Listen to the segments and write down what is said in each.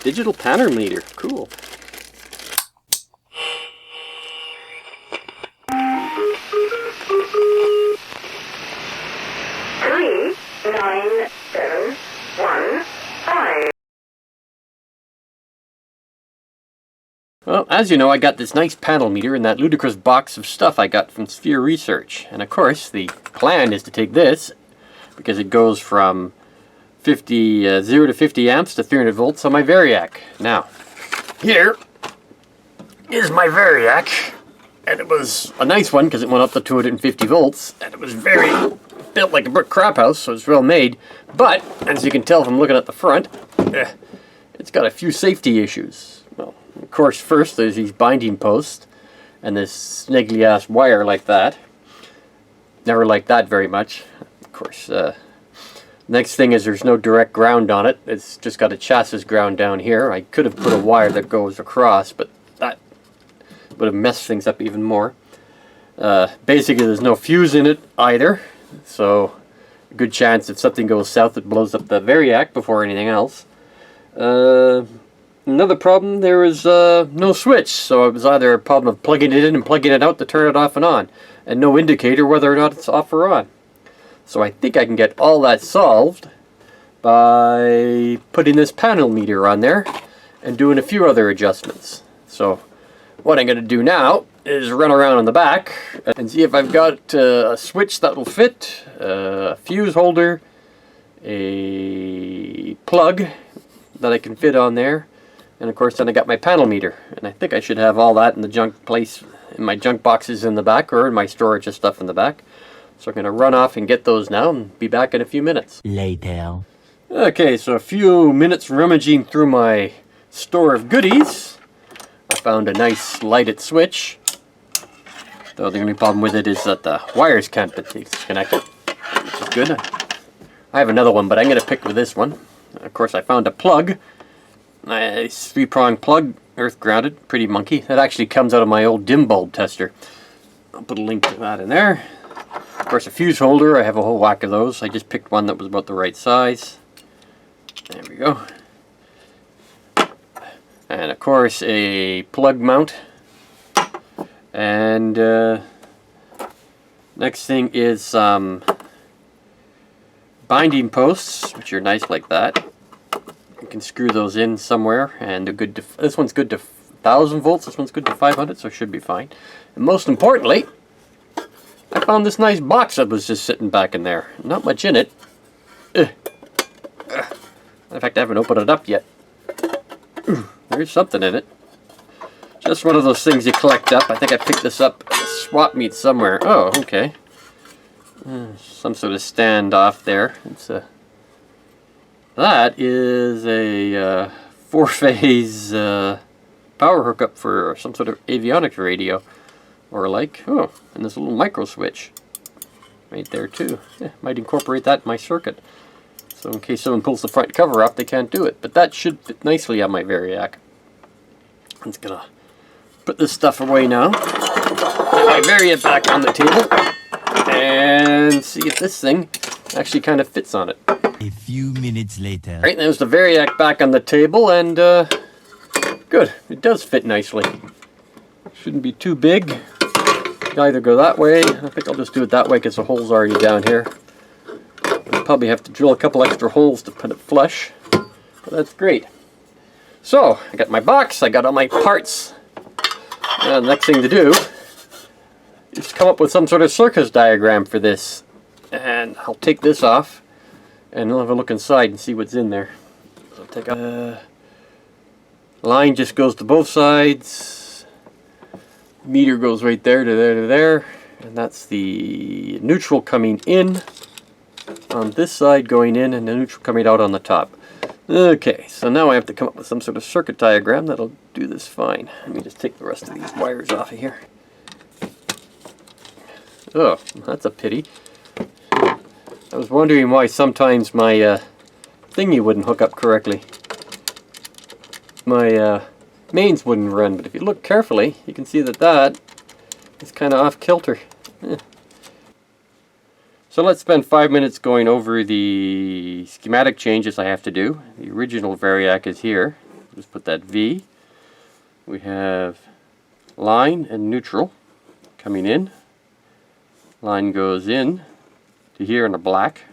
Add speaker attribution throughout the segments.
Speaker 1: Digital panel meter. Cool. Well, as you know, I got this nice panel meter in that ludicrous box of stuff I got from Sphere Research. And of course, the plan is to take this, because it goes from 0 to 50 amps to 300 volts on my Variac. Now, here is my Variac. And it was a nice one because it went up to 250 volts. And it was built like a brick crap house, so it's well made. But, as you can tell from looking at the front, it's got a few safety issues. Well, of course, first there's these binding posts and this snaggly ass wire like that. Never liked that very much. Of course, next thing is there's no direct ground on it. It's just got a chassis ground down here. I could have put a wire that goes across, but that would have messed things up even more. Basically, there's no fuse in it either, so a good chance if something goes south it blows up the Variac before anything else. Another problem, there is no switch, so it was either a problem of plugging it in and plugging it out to turn it off and on, and no indicator whether or not it's off or on. So I think I can get all that solved by putting this panel meter on there and doing a few other adjustments. So what I'm going to do now is run around on the back and see if I've got a switch that will fit, a fuse holder, a plug that I can fit on there, and of course then I got my panel meter, and I think I should have all that in the junk place, in my junk boxes in the back, or in my storage of stuff in the back. So I'm going to run off and get those now and be back in a few minutes. Later. Okay, so a few minutes rummaging through my store of goodies. I found a nice lighted switch. Though the only problem with it is that the wires can't be disconnected, which is good. I have another one, but I'm going to pick with this one. Of course, I found a plug. Nice 3-prong plug, earth grounded, pretty monkey. That actually comes out of my old dim bulb tester. I'll put a link to that in there. Of course, a fuse holder. I have a whole whack of those. I just picked one that was about the right size. There we go. And of course, a plug mount. And next thing is some binding posts, which are nice like that. You can screw those in somewhere, and they're good to, this one's good to 1000 volts, this one's good to 500, so it should be fine. And most importantly, I found this nice box that was just sitting back in there. Not much in it. In fact, I haven't opened it up yet. There's something in it. Just one of those things you collect up. I think I picked this up at a swap meet somewhere. Oh, okay. Some sort of standoff there. It's a... That is a 4-phase power hookup for some sort of avionics radio. Or like, oh, and there's a little micro switch right there too. Yeah, might incorporate that in my circuit. So in case someone pulls the front cover up, they can't do it. But that should fit nicely on my Variac. I'm just gonna put this stuff away now. Get my Variac back on the table. And see if this thing actually kind of fits on it.
Speaker 2: A few minutes later.
Speaker 1: Right, there's the Variac back on the table, and good. It does fit nicely. Shouldn't be too big. Either go that way. I think I'll just do it that way because the hole's already down here. I'll probably have to drill a couple extra holes to put it flush. But that's great. So, I got my box, I got all my parts. And the next thing to do is come up with some sort of circuit diagram for this. And I'll take this off and I'll have a look inside and see what's in there. So I'll take a line just goes to both sides. Meter goes right there to there to there, and that's the neutral coming in on this side going in, and the neutral coming out on the top. Okay, so now I have to come up with some sort of circuit diagram that'll do this fine. Let me just take the rest of these wires off of here. Oh, that's a pity. I was wondering why sometimes my thingy wouldn't hook up correctly. My mains wouldn't run, but if you look carefully, you can see that that is kind of off kilter. So let's spend 5 minutes going over the schematic changes I have to do. The original Variac is here. Just put that V. We have line and neutral coming in. Line goes in to here in a black.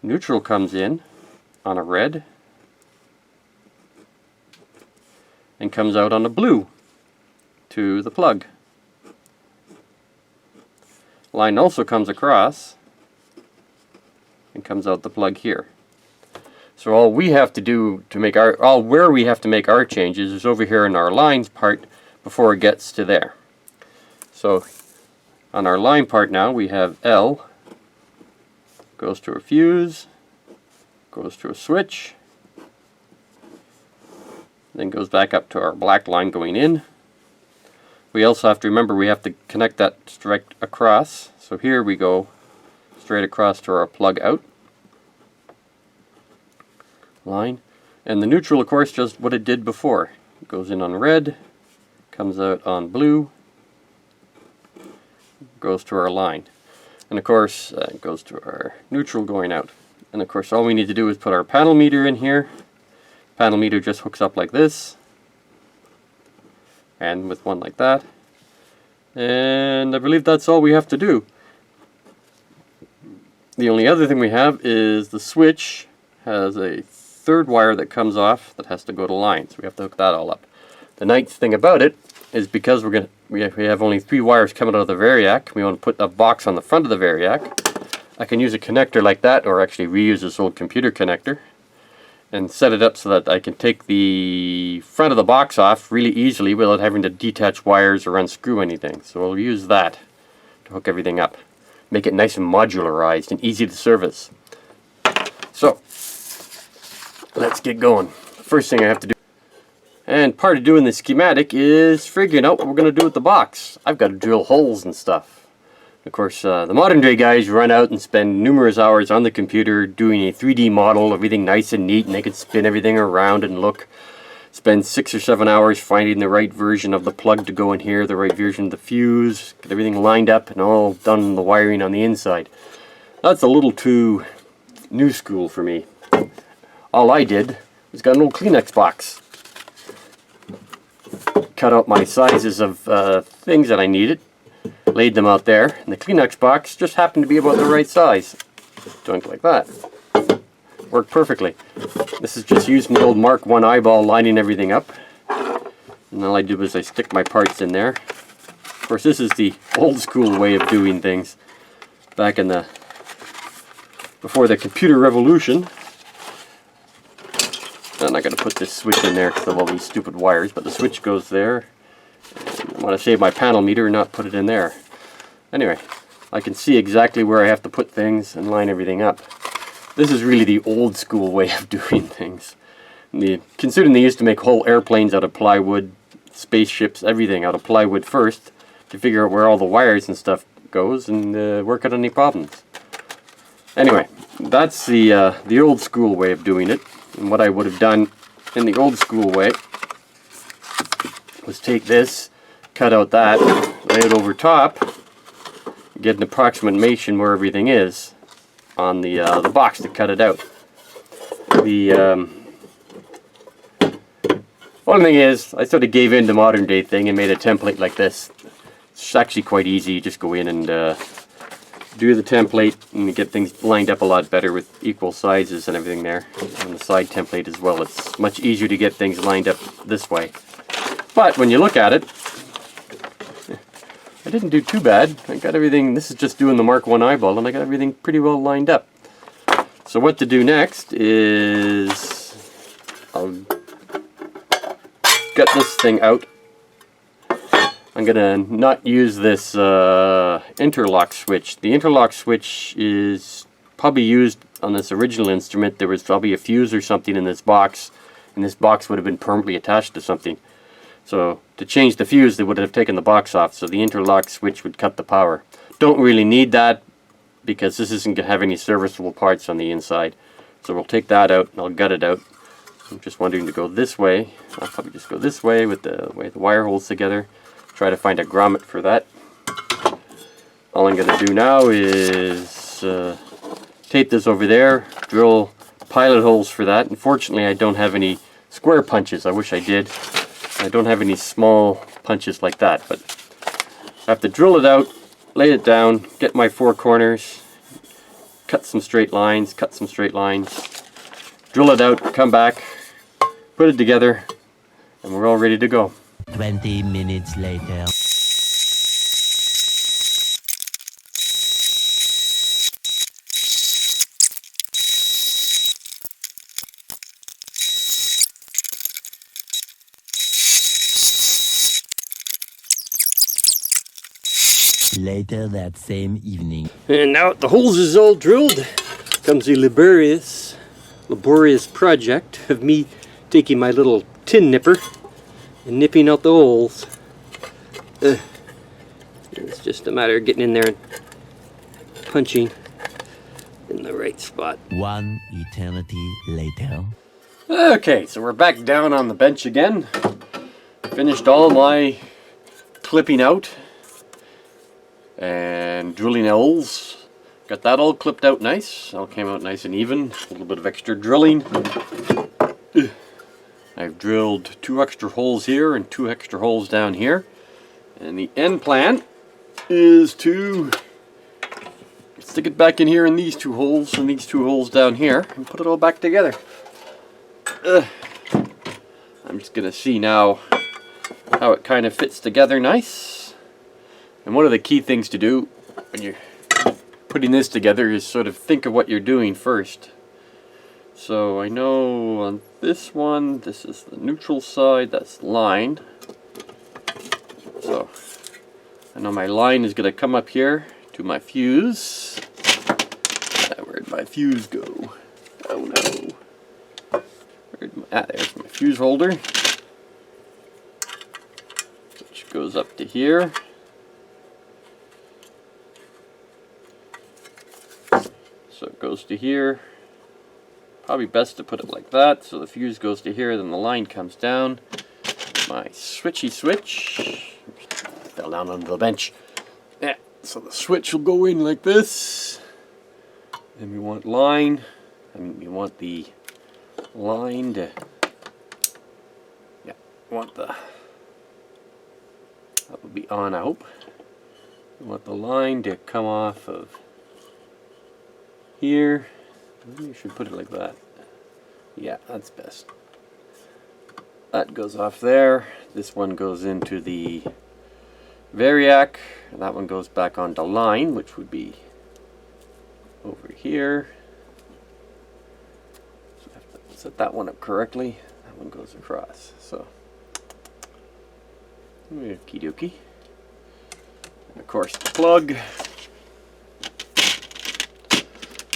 Speaker 1: Neutral comes in on a red and comes out on a blue to the plug. Line also comes across and comes out the plug here. So all we have to do to make where we have to make our changes is over here in our lines part before it gets to there. So on our line part now we have L goes to a fuse, goes to a switch, then goes back up to our black line going in. We also have to remember we have to connect that straight across. So here we go straight across to our plug out line. And the neutral, of course, just what it did before. It goes in on red, comes out on blue, goes to our line. And of course, it goes to our neutral going out. And of course, all we need to do is put our panel meter in here. Panel meter just hooks up like this, and with one like that. And I believe that's all we have to do. The only other thing we have is the switch has a third wire that comes off that has to go to line, so we have to hook that all up. The nice thing about it is because we have only 3 wires coming out of the Variac, we want to put a box on the front of the Variac. I can use a connector like that, or actually reuse this old computer connector, and set it up so that I can take the front of the box off really easily without having to detach wires or unscrew anything. So we'll use that to hook everything up. Make it nice and modularized and easy to service. So let's get going. First thing I have to do, and part of doing the schematic, is figuring out what we're going to do with the box. I've got to drill holes and stuff. Of course, the modern day guys run out and spend numerous hours on the computer doing a 3D model, everything nice and neat, and they can spin everything around and spend 6 or 7 hours finding the right version of the plug to go in here, the right version of the fuse, get everything lined up and all done the wiring on the inside. That's a little too new school for me. All I did was got an old Kleenex box. Cut out my sizes of things that I needed. Laid them out there, and the Kleenex box just happened to be about the right size. Joint like that. Worked perfectly. This is just using the old Mark I eyeball, lining everything up. And all I do is I stick my parts in there. Of course, this is the old school way of doing things. Back in before the computer revolution. I'm not going to put this switch in there because of all these stupid wires, but the switch goes there. I want to save my panel meter and not put it in there. Anyway, I can see exactly where I have to put things and line everything up. This is really the old school way of doing things. Considering they used to make whole airplanes out of plywood, spaceships, everything out of plywood first, to figure out where all the wires and stuff goes and work out any problems. Anyway, that's the old school way of doing it. And what I would have done in the old school way was take this, cut out that, lay it over top, get an approximation where everything is on the box to cut it out. The only thing is, I sort of gave in to modern day thing and made a template like this. It's actually quite easy. You just go in and do the template and get things lined up a lot better with equal sizes and everything there. And the side template as well. It's much easier to get things lined up this way. But when you look at it, I didn't do too bad. I got everything, this is just doing the Mark I eyeball, and I got everything pretty well lined up. So what to do next is I'll gut this thing out. I'm going to not use this interlock switch. The interlock switch is probably used on this original instrument. There was probably a fuse or something in this box, and this box would have been permanently attached to something. So to change the fuse, they would have taken the box off, so the interlock switch would cut the power. Don't really need that because this isn't going to have any serviceable parts on the inside. So we'll take that out and I'll gut it out. I'm just wondering to go this way. I'll probably just go this way with the way the wire holds together. Try to find a grommet for that. all I'm going to do now is tape this over there, drill pilot holes for that. Unfortunately, I don't have any square punches. I wish I did. I don't have any small punches like that, but I have to drill it out, lay it down, get my 4 corners, cut some straight lines, drill it out, come back, put it together, and we're all ready to go.
Speaker 2: 20 minutes later. Later that same evening.
Speaker 1: And now the holes is all drilled, comes the laborious project of me taking my little tin nipper and nipping out the holes. It's just a matter of getting in there and punching in the right spot.
Speaker 2: One eternity later.
Speaker 1: Okay, so we're back down on the bench again. Finished all my clipping out and drilling holes. Got that all clipped out nice. All came out nice and even. A little bit of extra drilling. I've drilled 2 extra holes here and 2 extra holes down here. And the end plan is to stick it back in here in these 2 holes and these 2 holes down here and put it all back together. I'm just gonna see now how it kind of fits together nice. And one of the key things to do when you're putting this together is sort of think of what you're doing first. So I know on this one, this is the neutral side, that's lined. So I know my line is going to come up here to my fuse. Where'd my fuse go? Oh no. There's my fuse holder, which goes up to here. So it goes to here. Probably best to put it like that, so the fuse goes to here, then the line comes down. My switchy switch fell down under the bench. Yeah, so the switch will go in like this. Then we want line. We want the line to, yeah, want the, that will be on, I hope. We want the line to come off of here. Maybe you should put it like that. Yeah, that's best. That goes off there. This one goes into the Variac. And that one goes back onto line, which would be over here. So I have to set that one up correctly. That one goes across. So, okie dokie. And of course, the plug.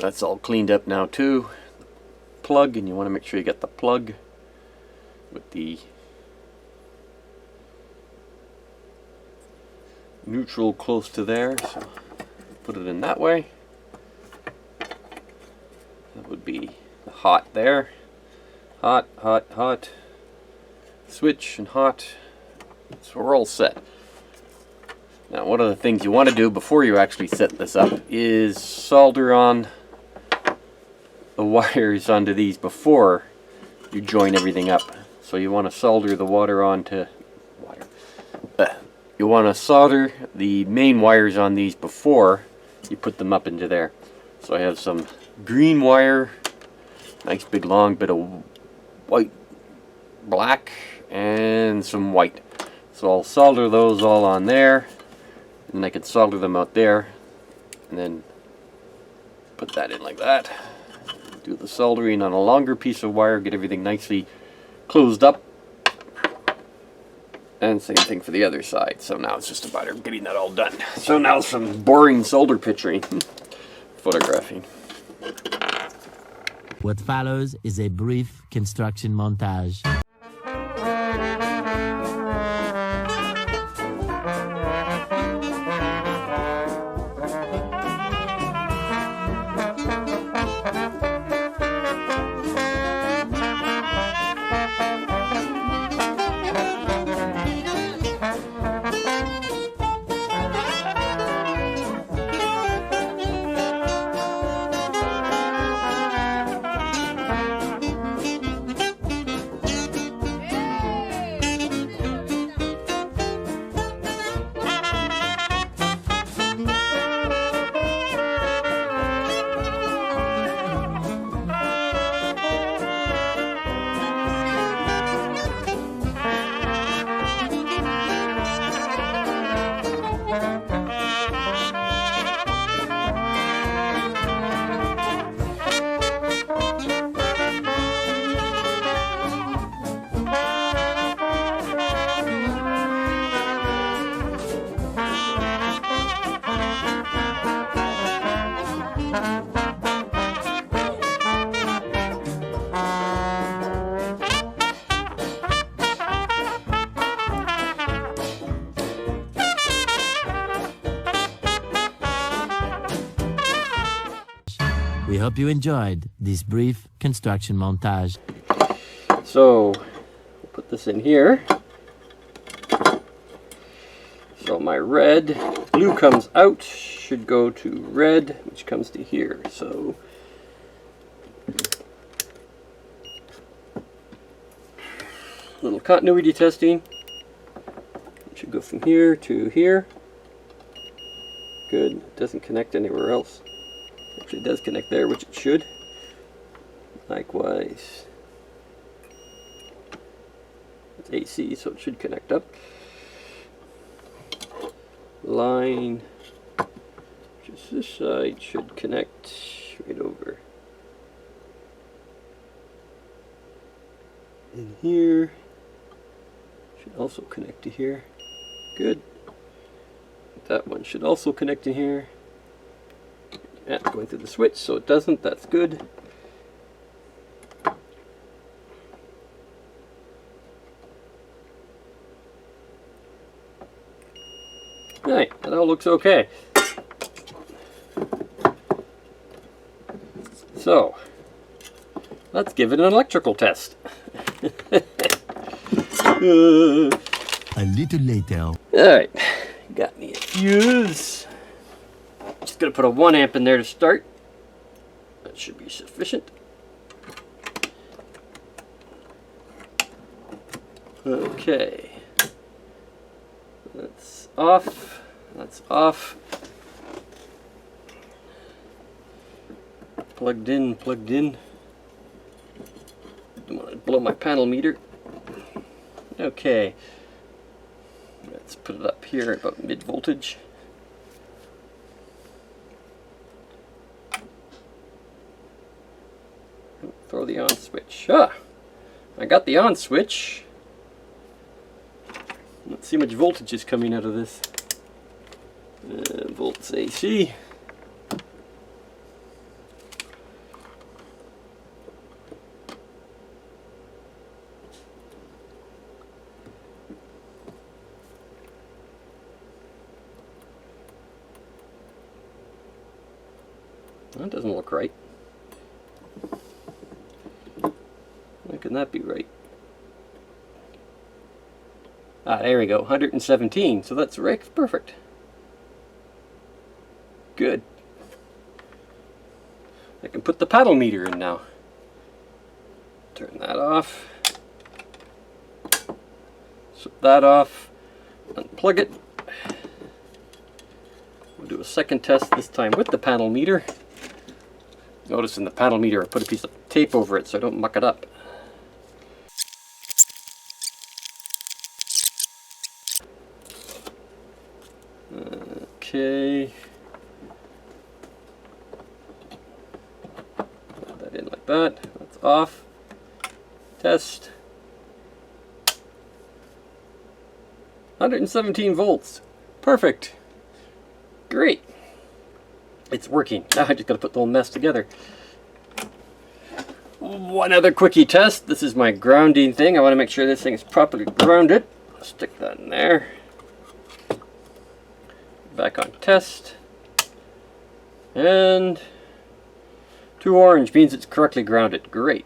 Speaker 1: That's all cleaned up now too. Plug, and you want to make sure you get the plug with the neutral close to there. So put it in that way. That would be hot there. Hot, hot, hot. Switch and hot. So we're all set. Now one of the things you want to do before you actually set this up is solder on the wires onto these before you join everything up. So you want to solder the water onto you want to solder the main wires on these before you put them up into there. So I have some green wire, nice big long bit of white, black, and some white. So I'll solder those all on there, and I can solder them out there, and then put that in like that. Do the soldering on a longer piece of wire, get everything nicely closed up, and same thing for the other side. So now it's just a matter of getting that all done. So now some boring solder picturing, photographing.
Speaker 2: What follows is a brief construction montage. We hope you enjoyed this brief construction montage.
Speaker 1: So, we'll put this in here. So my blue comes out, should go to red, which comes to here. So, little continuity testing. It should go from here to here. Good. It doesn't connect anywhere else. Actually, it does connect there, which it should. Likewise, it's AC, so it should connect up. Line, just this side, should connect right over in here. Should also connect to here. Good. That one should also connect in here. Yeah, going through the switch, so it doesn't. That's good. Alright, that all looks okay. So, let's give it an electrical test.
Speaker 2: A little later.
Speaker 1: Alright, got me a fuse. Just gonna put a 1 amp in there to start. That should be sufficient. Okay. That's off. That's off. Plugged in, plugged in. Don't want to blow my panel meter. Okay. Let's put it up here at about mid voltage. Throw the on switch. Ah! I got the on switch. Let's see how much voltage is coming out of this. Volts AC. That doesn't look right. Why can that be right? Ah, there we go, 117. So that's right, perfect. Good. I can put the paddle meter in now. Turn that off. Swap that off. Unplug it. We'll do a second test, this time with the panel meter. Notice in the panel meter I put a piece of tape over it so I don't muck it up. Okay. Put that in like that. That's off. Test. 117 volts. Perfect. Great. It's working. Now I just got to put the whole mess together. One other quickie test. This is my grounding thing. I want to make sure this thing is properly grounded. Stick that in there. Back on test. And 2 orange means it's correctly grounded. Great.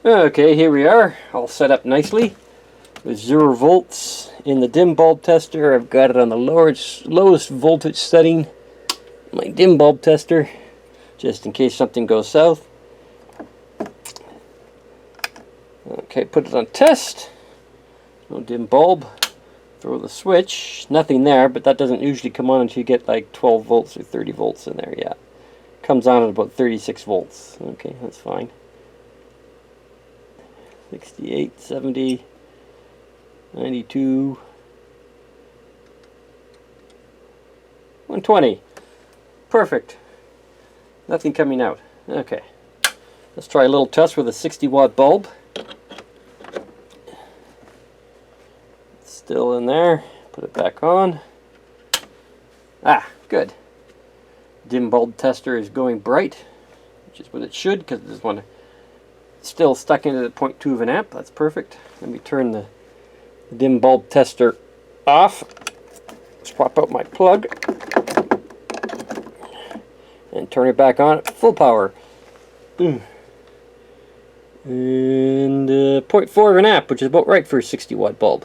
Speaker 1: Okay, here we are, all set up nicely with 0 volts in the dim bulb tester. I've got it on the lowest voltage setting, my dim bulb tester, just in case something goes south. Okay, put it on test. No dim bulb. Throw the switch. Nothing there, but that doesn't usually come on until you get like 12 volts or 30 volts in there. Yeah, comes on at about 36 volts. Okay, that's fine. 68, 70, 92, 120. Perfect. Nothing coming out. Okay. Let's try a little test with a 60-watt bulb. It's still in there. Put it back on. Ah, good. Dim bulb tester is going bright, which is what it should, because this one still stuck into the 0.2 of an amp. That's perfect. Let me turn the dim bulb tester off. Swap out my plug and turn it back on at full power. And 0.4 of an amp, which is about right for a 60-watt bulb.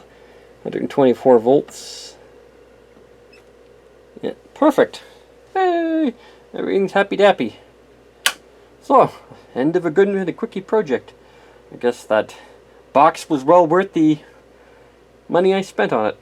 Speaker 1: 124 volts. Yeah, perfect. Hey, everything's happy-dappy. So, end of a good and a quickie project. I guess that box was well worth the money I spent on it.